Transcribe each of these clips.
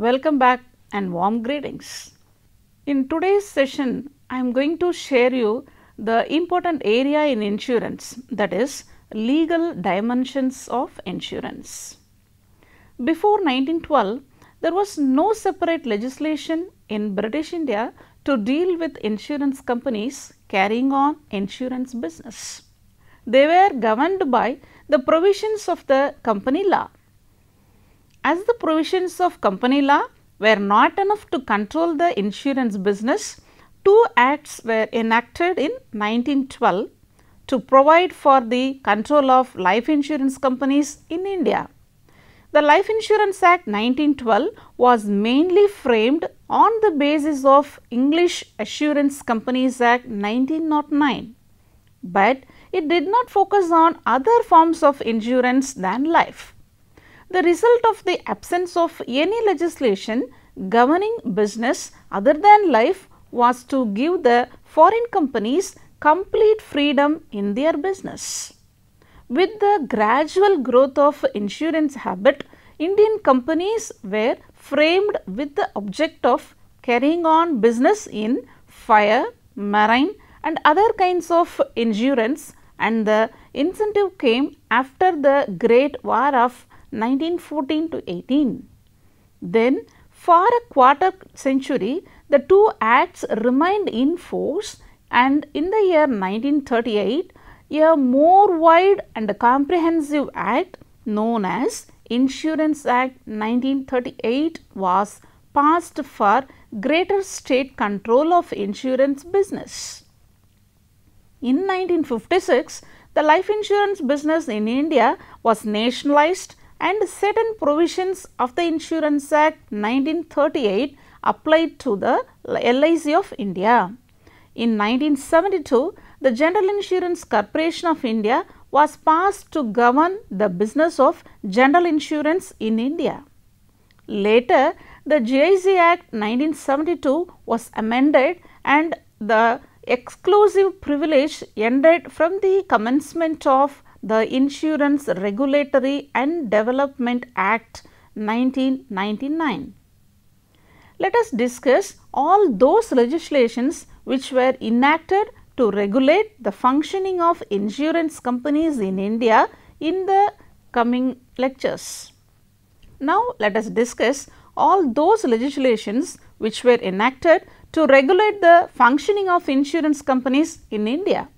Welcome back and warm greetings. In today's session, I am going to share you the important area in insurance, that is legal dimensions of insurance. Before 1912, there was no separate legislation in British India to deal with insurance companies carrying on insurance business. They were governed by the provisions of the company law. As the provisions of company law were not enough to control the insurance business, two acts were enacted in 1912 to provide for the control of life insurance companies in India. The Life Insurance Act 1912 was mainly framed on the basis of English Assurance Companies Act 1909, but it did not focus on other forms of insurance than life. The result of the absence of any legislation governing business other than life was to give the foreign companies complete freedom in their business. With the gradual growth of insurance habit, Indian companies were framed with the object of carrying on business in fire, marine and other kinds of insurance, and the incentive came after the Great War of 1914 to 18. Then for a quarter century, the two acts remained in force, and in the year 1938, a more wide and comprehensive act known as Insurance Act 1938 was passed for greater state control of insurance business. In 1956, the life insurance business in India was nationalized, and certain provisions of the Insurance Act 1938 applied to the LIC of India. In 1972, the General Insurance Corporation of India was passed to govern the business of general insurance in India. Later, the GIC Act 1972 was amended and the exclusive privilege ended from the commencement of the Insurance Regulatory and Development Act 1999. Let us discuss all those legislations which were enacted to regulate the functioning of insurance companies in India in the coming lectures. Now, let us discuss all those legislations which were enacted to regulate the functioning of insurance companies in India.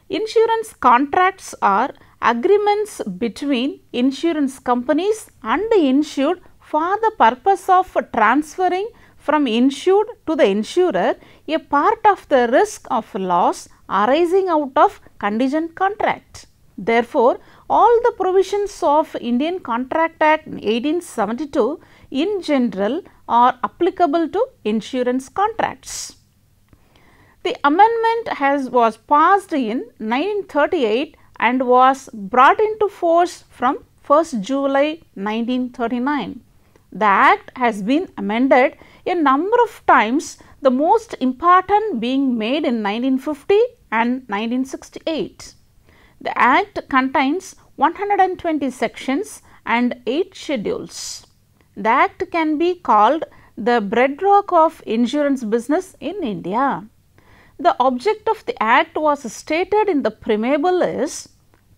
Insurance contracts are agreements between insurance companies and the insured for the purpose of transferring from insured to the insurer a part of the risk of loss arising out of contingent contract. Therefore, all the provisions of Indian Contract Act 1872 in general are applicable to insurance contracts. The amendment was passed in 1938 and was brought into force from 1st July 1939. The Act has been amended a number of times, the most important being made in 1950 and 1968. The Act contains 120 sections and 8 schedules. The Act can be called the bedrock of insurance business in India. The object of the Act was stated in the preamble is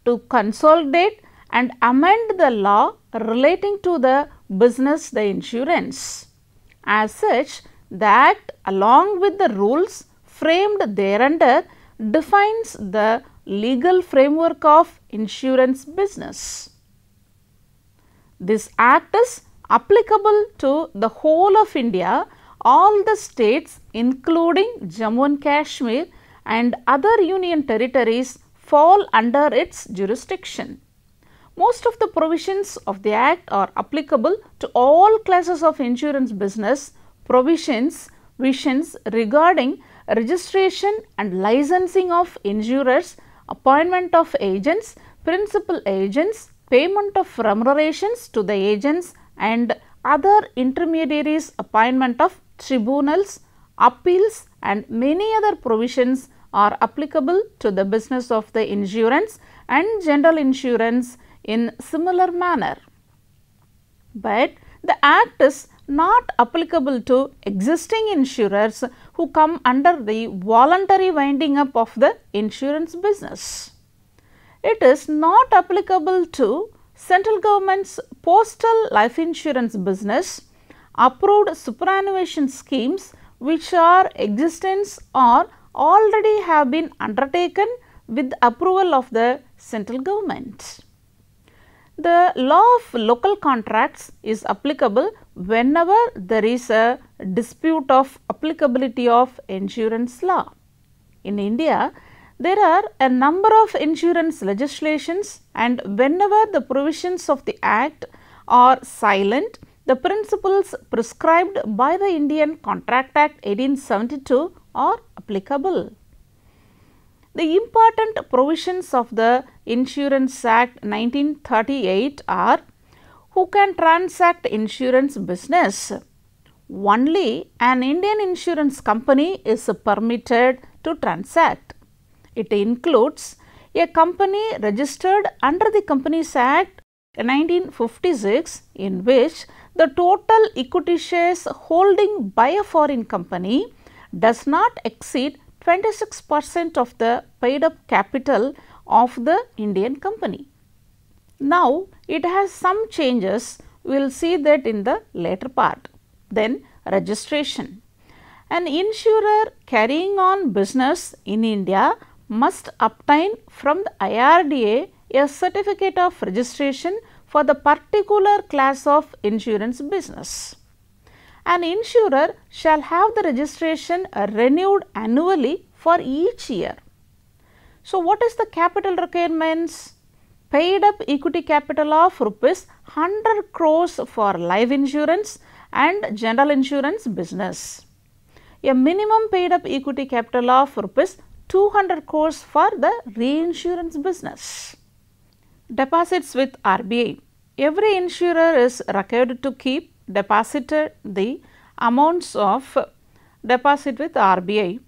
to consolidate and amend the law relating to the business the insurance. As such, the Act along with the rules framed thereunder defines the legal framework of insurance business. This Act is applicable to the whole of India, all the states including Jammu and Kashmir and other union territories fall under its jurisdiction. Most of the provisions of the Act are applicable to all classes of insurance business. Provisions regarding registration and licensing of insurers, appointment of agents, principal agents, payment of remunerations to the agents and other intermediaries, appointment of tribunals, appeals and many other provisions are applicable to the business of the insurance and general insurance in similar manner. But The Act is not applicable to existing insurers who come under the voluntary winding up of the insurance business. It is not applicable to central government's postal life insurance business, approved superannuation schemes which are existence or already have been undertaken with approval of the central government. The law of local contracts is applicable whenever there is a dispute of applicability of insurance law. In India, there are a number of insurance legislations, and whenever the provisions of the Act are silent, the principles prescribed by the Indian Contract Act 1872 are applicable. The important provisions of the Insurance Act 1938 are: who can transact insurance business? Only an Indian insurance company is permitted to transact. It includes a company registered under the Companies Act 1956, in which the total equity shares holding by a foreign company does not exceed 26% of the paid up capital of the Indian company. Now, it has some changes, we will see that in the later part. Then, registration. An insurer carrying on business in India must obtain from the IRDA a certificate of registration for the particular class of insurance business. An insurer shall have the registration renewed annually for each year. So, what is the capital requirements? Paid up equity capital of rupees 100 crores for life insurance and general insurance business. A minimum paid up equity capital of rupees 200 crores for the reinsurance business. Deposits with RBI. Every insurer is required to keep deposited the amounts of deposit with RBI.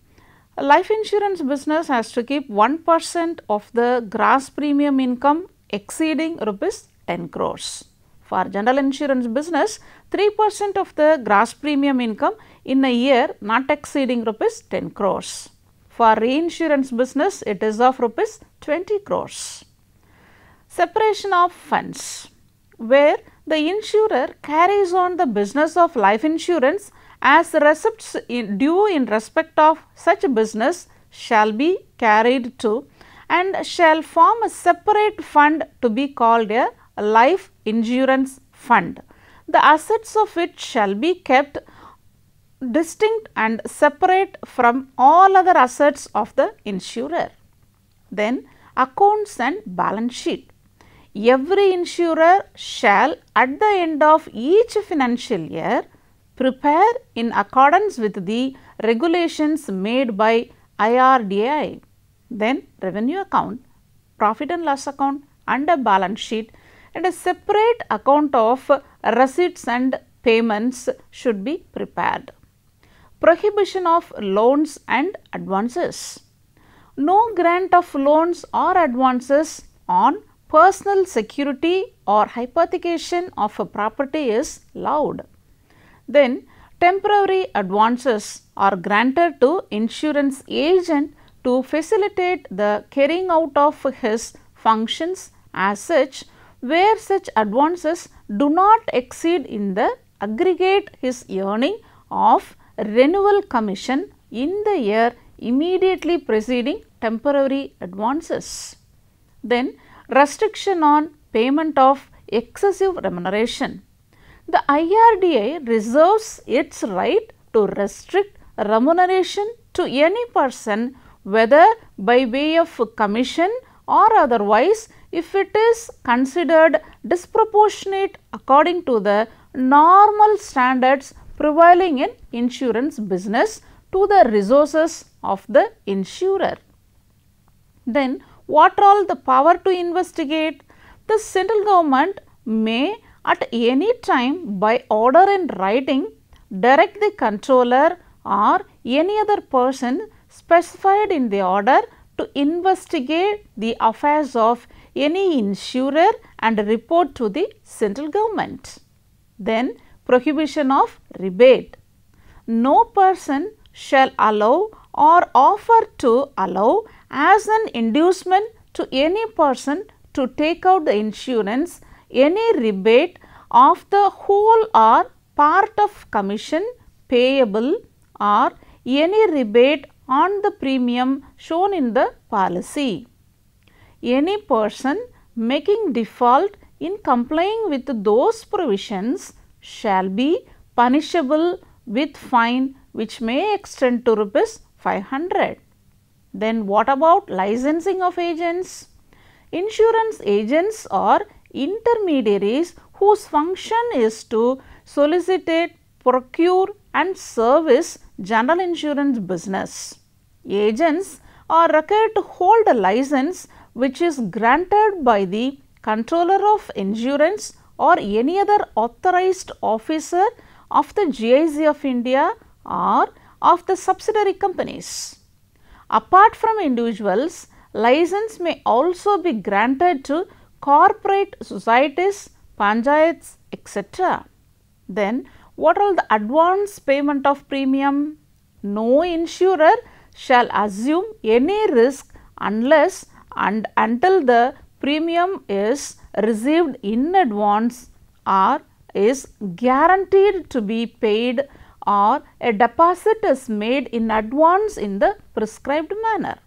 A life insurance business has to keep 1% of the gross premium income exceeding rupees 10 crores. For general insurance business, 3% of the gross premium income in a year not exceeding rupees 10 crores. For reinsurance business, it is of rupees 20 crores. Separation of funds, where the insurer carries on the business of life insurance as receipts due in respect of such business shall be carried to and shall form a separate fund to be called a life insurance fund. The assets of it shall be kept distinct and separate from all other assets of the insurer. Then, accounts and balance sheet. Every insurer shall at the end of each financial year prepare in accordance with the regulations made by IRDAI. Then, revenue account, profit and loss account and a balance sheet, and a separate account of receipts and payments should be prepared. Prohibition of loans and advances. No grant of loans or advances on personal security or hypothecation of a property is allowed. Then, temporary advances are granted to insurance agent to facilitate the carrying out of his functions as such, where such advances do not exceed in the aggregate his earning of renewal commission in the year immediately preceding temporary advances. Then, restriction on payment of excessive remuneration. The IRDA reserves its right to restrict remuneration to any person, whether by way of commission or otherwise, if it is considered disproportionate according to the normal standards prevailing in insurance business to the resources of the insurer. Then, what are all the power to investigate? The central government may at any time by order in writing direct the controller or any other person specified in the order to investigate the affairs of any insurer and report to the central government. Then, prohibition of rebate. No person shall allow or offer to allow as an inducement to any person to take out the insurance any rebate of the whole or part of commission payable or any rebate on the premium shown in the policy. Any person making default in complying with those provisions shall be punishable with fine which may extend to ₹500. Then what about licensing of agents? Insurance agents are intermediaries whose function is to solicitate, procure and service general insurance business. Agents are required to hold a license which is granted by the Controller of Insurance or any other authorized officer of the GIC of India or of the subsidiary companies. Apart from individuals, license may also be granted to corporate societies, panchayats, etc. Then, what are the advance payment of premium? No insurer shall assume any risk unless and until the premium is received in advance or is guaranteed to be paid or a deposit is made in advance in the prescribed manner.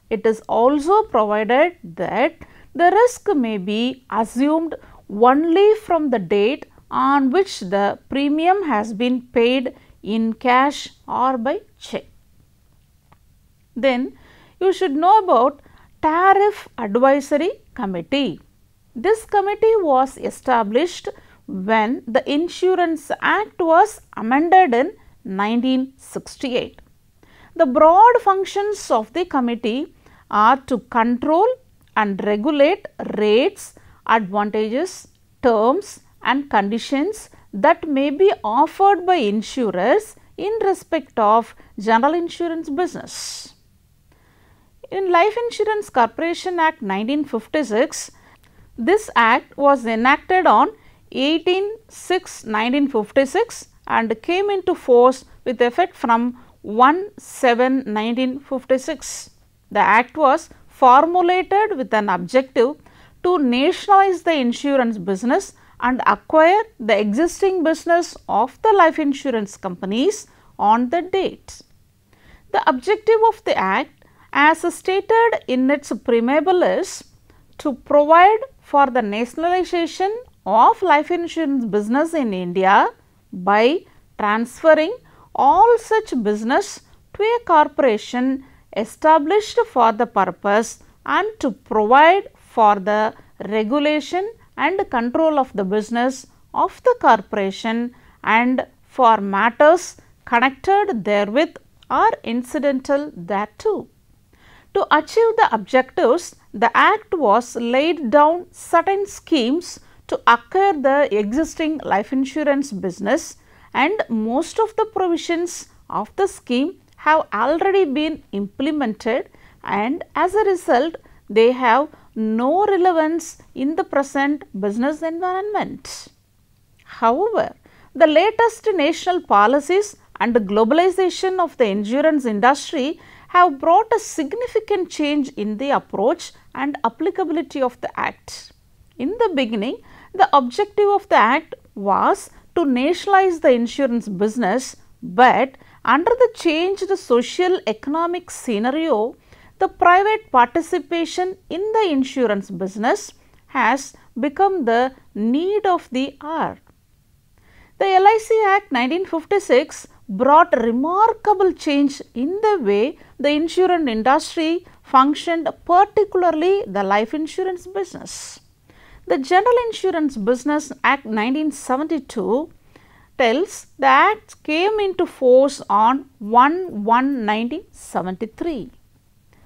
It is also provided that the risk may be assumed only from the date on which the premium has been paid in cash or by check. Then you should know about Tariff Advisory Committee. This committee was established when the Insurance Act was amended in 1968. The broad functions of the committee are to control and regulate rates, advantages, terms and conditions that may be offered by insurers in respect of general insurance business. In Life Insurance Corporation Act 1956, this act was enacted on 18/6/1956 and came into force with effect from 1/7/1956. The act was formulated with an objective to nationalize the insurance business and acquire the existing business of the life insurance companies on the date. The objective of the act, as stated in its preamble, is to provide for the nationalization of life insurance business in India by transferring all such business to a corporation established for the purpose and to provide for the regulation and control of the business of the corporation and for matters connected therewith or incidental thereto. To achieve the objectives, the Act was laid down certain schemes to acquire the existing life insurance business, and most of the provisions of the scheme have already been implemented, and as a result they have no relevance in the present business environment. However, the latest national policies and the globalization of the insurance industry have brought a significant change in the approach and applicability of the Act. In the beginning, the objective of the Act was to nationalize the insurance business, but under the changed social economic scenario, the private participation in the insurance business has become the need of the hour. The LIC Act 1956 brought remarkable change in the way the insurance industry functioned, particularly the life insurance business. The General Insurance Business Act 1972 tells the Act came into force on 1/1/1973.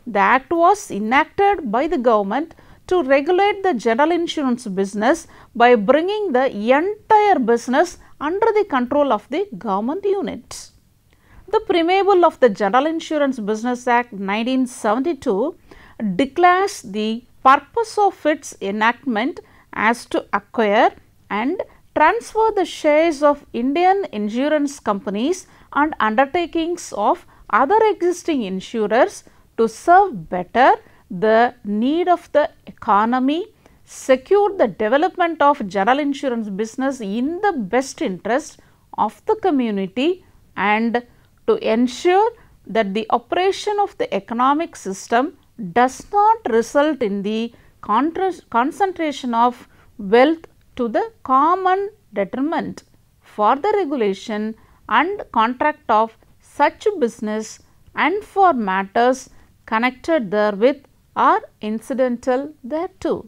The Act was enacted by the government to regulate the general insurance business by bringing the entire business under the control of the government unit. The preamble of the General Insurance Business Act 1972 declares the purpose of its enactment as to acquire and transfer the shares of Indian insurance companies and undertakings of other existing insurers to serve better the need of the economy, secure the development of general insurance business in the best interest of the community, and to ensure that the operation of the economic system does not result in the concentration of wealth to the common detriment. For the regulation and contract of such business and for matters connected therewith are incidental thereto.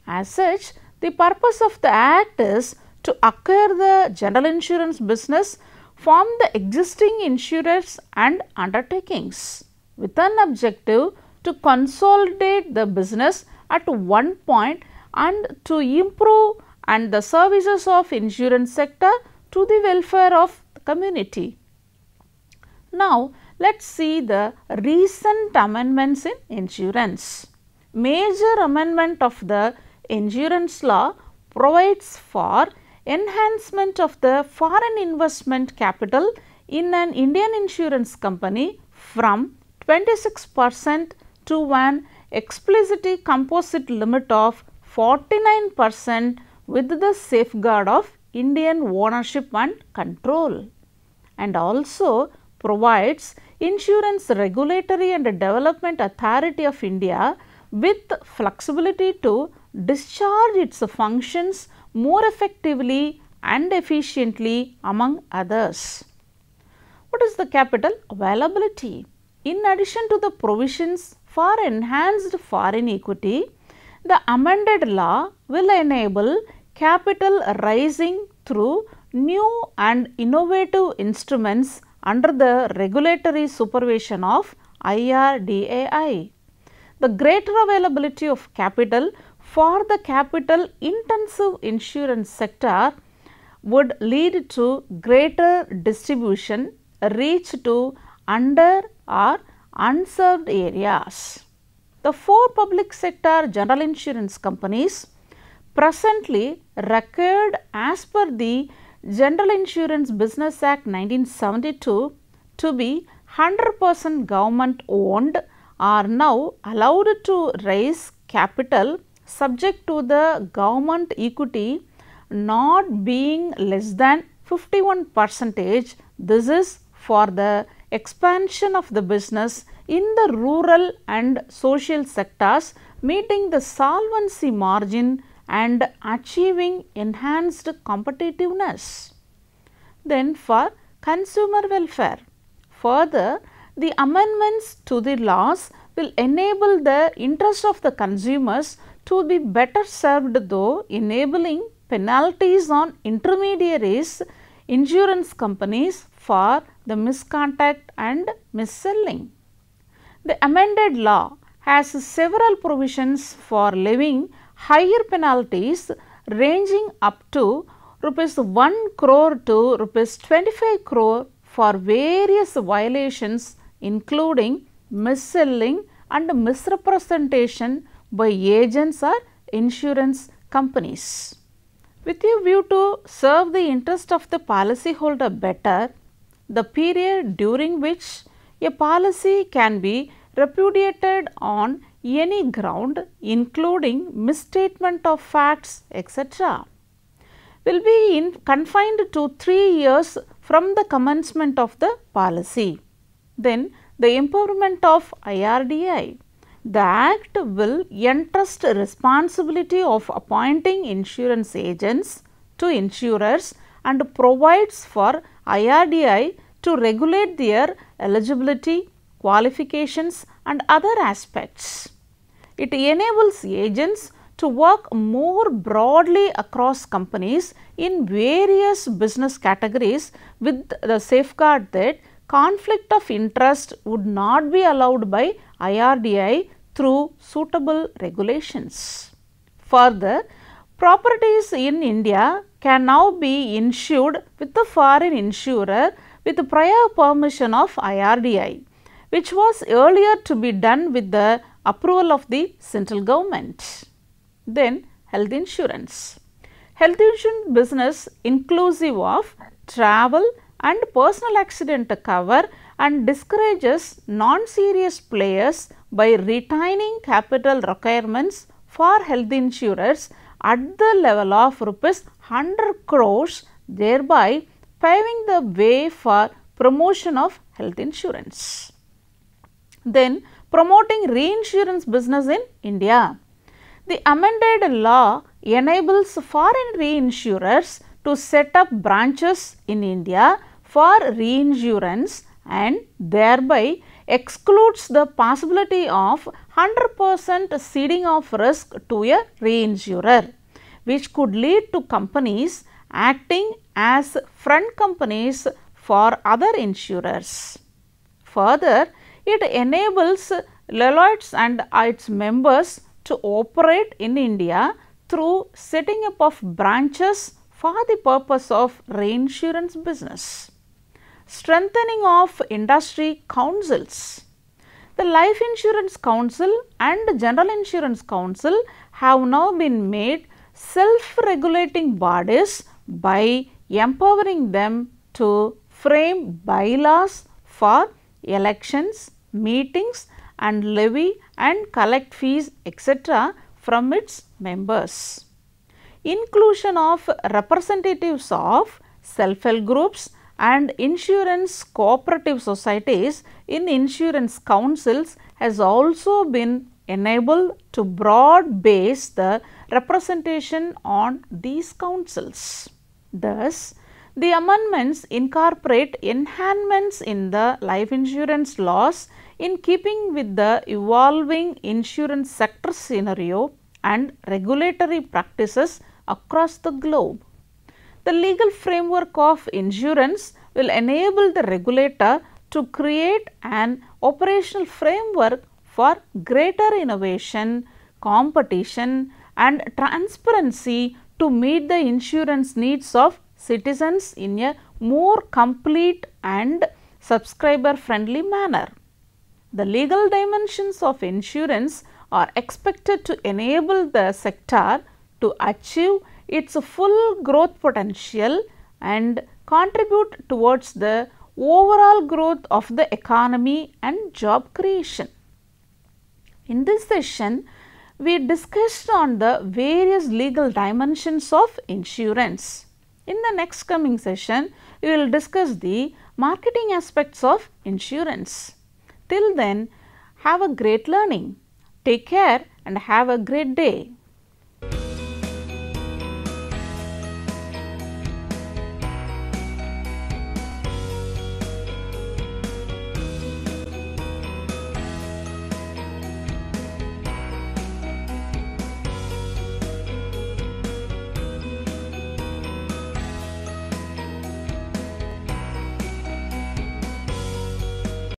As such, the purpose of the Act is to acquire the general insurance business from the existing insurers and undertakings, with an objective to consolidate the business at one point and to improve and the services of insurance sector to the welfare of the community. Now, let us see the recent amendments in insurance. Major amendment of the insurance law provides for enhancement of the foreign investment capital in an Indian insurance company from 26% to an explicitly composite limit of 49% with the safeguard of Indian ownership and control, and also provides Insurance Regulatory and Development Authority of India with flexibility to discharge its functions more effectively and efficiently, among others. What is the capital availability? In addition to the provisions for enhanced foreign equity, the amended law will enable capital raising through new and innovative instruments under the regulatory supervision of IRDAI. The greater availability of capital for the capital intensive insurance sector would lead to greater distribution reach to under or unserved areas. The 4 public sector general insurance companies presently required as per the General Insurance Business Act 1972 to be 100% government owned are now allowed to raise capital subject to the government equity not being less than 51%. This is for the expansion of the business in the rural and social sectors, meeting the solvency margin and achieving enhanced competitiveness. Then for consumer welfare, further the amendments to the laws will enable the interest of the consumers to be better served, though enabling penalties on intermediaries, insurance companies for the misconduct and misselling. The amended law has several provisions for levying higher penalties ranging up to rupees 1 crore to rupees 25 crore for various violations, including misselling and misrepresentation by agents or insurance companies. With a view to serve the interest of the policyholder better, the period during which a policy can be repudiated on any ground, including misstatement of facts, etc., will be confined to 3 years from the commencement of the policy. Then the empowerment of IRDAI. The Act will entrust responsibility of appointing insurance agents to insurers and provides for IRDAI to regulate their eligibility, qualifications and other aspects. It enables agents to work more broadly across companies in various business categories with the safeguard that conflict of interest would not be allowed by IRDAI through suitable regulations. Further, properties in India can now be insured with a foreign insurer with prior permission of IRDAI, which was earlier to be done with the approval of the central government. Then health insurance. Health insurance business inclusive of travel and personal accident cover and discourages non-serious players by retaining capital requirements for health insurers at the level of rupees 100 crores, thereby paving the way for promotion of health insurance. Then promoting reinsurance business in India. The amended law enables foreign reinsurers to set up branches in India for reinsurance and thereby excludes the possibility of 100% ceding of risk to a reinsurer, which could lead to companies acting as front companies for other insurers. Further, it enables Lloyd's and its members to operate in India through setting up of branches for the purpose of reinsurance business. Strengthening of industry councils. The Life Insurance Council and General Insurance Council have now been made self-regulating bodies by empowering them to frame bylaws for elections, meetings and levy and collect fees etc. from its members. Inclusion of representatives of self-help groups and insurance cooperative societies in insurance councils has also been enabled to broad base the representation on these councils. Thus, the amendments incorporate enhancements in the life insurance laws in keeping with the evolving insurance sector scenario and regulatory practices across the globe. The legal framework of insurance will enable the regulator to create an operational framework for greater innovation, competition and transparency to meet the insurance needs of citizens in a more complete and subscriber friendly manner. The legal dimensions of insurance are expected to enable the sector to achieve its full growth potential and contribute towards the overall growth of the economy and job creation. In this session, we discussed on the various legal dimensions of insurance. In the next coming session, we will discuss the marketing aspects of insurance. Till then, have a great learning. Take care and have a great day.